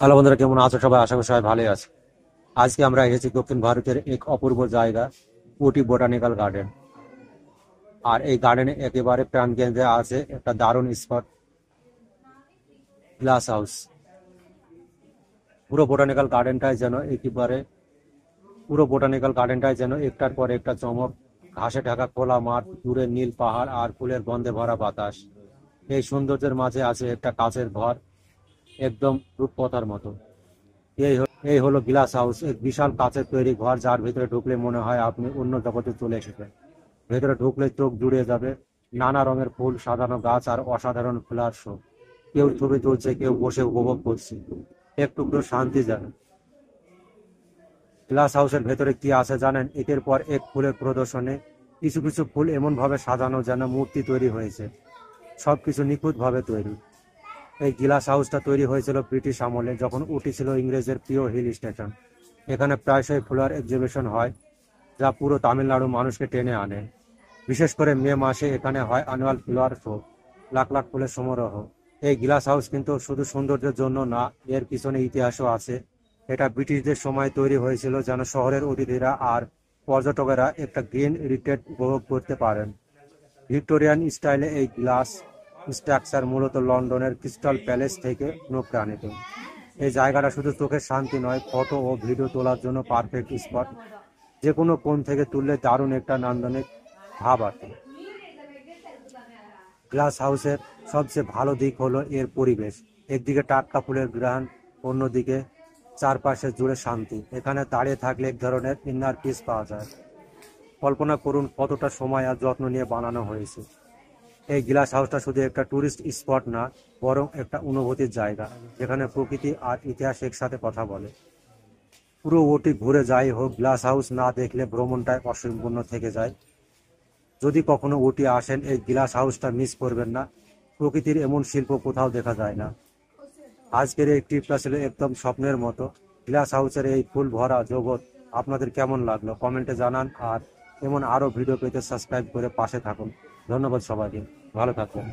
Hello বন্ধুরা, কেমন আছো সবাই? আশা করি সবাই ভালোই আছে। আজকে আমরা এসেছি দক্ষিণ ভারতের এক অপূর্ব জায়গা, উটি বোটানিক্যাল গার্ডেন। আর এই গার্ডেনে একেবারে প্রাণকেন্দ্রে আছে একটা দারুণ স্পট, গ্লাস হাউস। পুরো বোটানিক্যাল গার্ডেনটাই যেন একেবারে পুরো বোটানিক্যাল গার্ডেনটাই যেন একটার পর একটা চমক। ঘাসে ঢাকা খোলা মাঠ, দূরে নীল পাহাড় আর ফুলের গন্ধে ভরা বাতাস। এই সৌন্দর্যের মাঝে আছে একটা কাচের ঘর, একদম রূপকথার মতো। এই হলো গ্লাস হাউস, এক বিশাল কাচের তৈরি ঘর যার ভিতরে ঢুকলে মনে হয় আপনি অন্য জগতে চলে এসেছেন। ভেতরে ঢুকলে চোখ জুড়িয়ে যাবে নানা রঙের ফুল, সাজানো গাছ আর অসাধারণ ফ্লাওয়ার শো। কেউ ছবি তুলছে, কেউ বসে উপভোগ করছে। এক টুকরো শান্তি যেন। গ্লাস হাউসের ভেতরে কি আছে জানেন? একের পর এক ফুলের প্রদর্শনে। কিছু কিছু ফুল এমন ভাবে সাজানো যেন মূর্তি তৈরি হয়েছে, সবকিছু নিখুঁত ভাবে তৈরি। এই গিলাস হাউসটা তৈরি হয়েছিল ব্রিটিশ আমলে, যখন উটি ছিল ইংরেজের প্রিয় হিল স্টেশন। এখানে প্রায়শই ফ্লাওয়ার এক্সিবিশন হয়, যা পুরো তামিলনাড়ু মানুষকে টেনে আনে। বিশেষ করে মে মাসে এখানে হয় annual flower show, lakh lakh ফুলের সমারোহ। এই গ্লাস হাউস কিন্তু শুধু সৌন্দর্যের জন্য না, এর পিছনে ইতিহাসও আছে। এটা ব্রিটিশদের সময় তৈরি হয়েছিল যেন শহরের অতিথিরা আর পর্যটকেরা একটা গ্রিন রিট্রিট উপভোগ করতে পারেন। ভিক্টোরিয়ান স্টাইলে এই গ্লাস স্ট্রাকচার মূলত লন্ডনের ক্রিস্টাল প্যালেস থেকে অনুপ্রাণিত। এই জায়গাটা শুধু চোখের শান্তি নয়, ফটো ও ভিডিও তোলার জন্য পারফেক্ট স্পট। যে কোনো কোণ থেকে তুললে দারুণ একটা নান্দনিক ভাব আসে। গ্লাস হাউসের সবচেয়ে ভালো দিক হলো এর পরিবেশ। একদিকে টাটকা ফুলের ঘ্রাণ, অন্যদিকে চারপাশে জুড়ে শান্তি। এখানে দাঁড়িয়ে থাকলে এক ধরনের ইনার পিস পাওয়া যায়। কল্পনা করুন কতটা সময় আর যত্ন নিয়ে বানানো হয়েছে। এই গ্লাস হাউসটা শুধু একটা টুরিস্ট স্পট না, বরং একটা অনুভূতির জায়গা, যেখানে প্রকৃতি আর ইতিহাস একসাথে কথা বলে। পুরো ওটি ঘুরে যাই হোক, গ্লাস হাউস না দেখলে ভ্রমণটাই অসম্পূর্ণ থেকে যায়। যদি কখনো উটি আসেন, এই গ্লাস হাউসটা মিস করবেন না। প্রকৃতির এমন শিল্প কোথাও দেখা যায় না। আজকের এই ট্রিপটা ছিল একদম স্বপ্নের মতো। গ্লাস হাউসের এই ফুল ভরা জগৎ আপনাদের কেমন লাগলো কমেন্টে জানান। আর এমন আরো ভিডিও পেতে সাবস্ক্রাইব করে পাশে থাকুন। ধন্যবাদ সবাইকে, ভালো থাকবেন।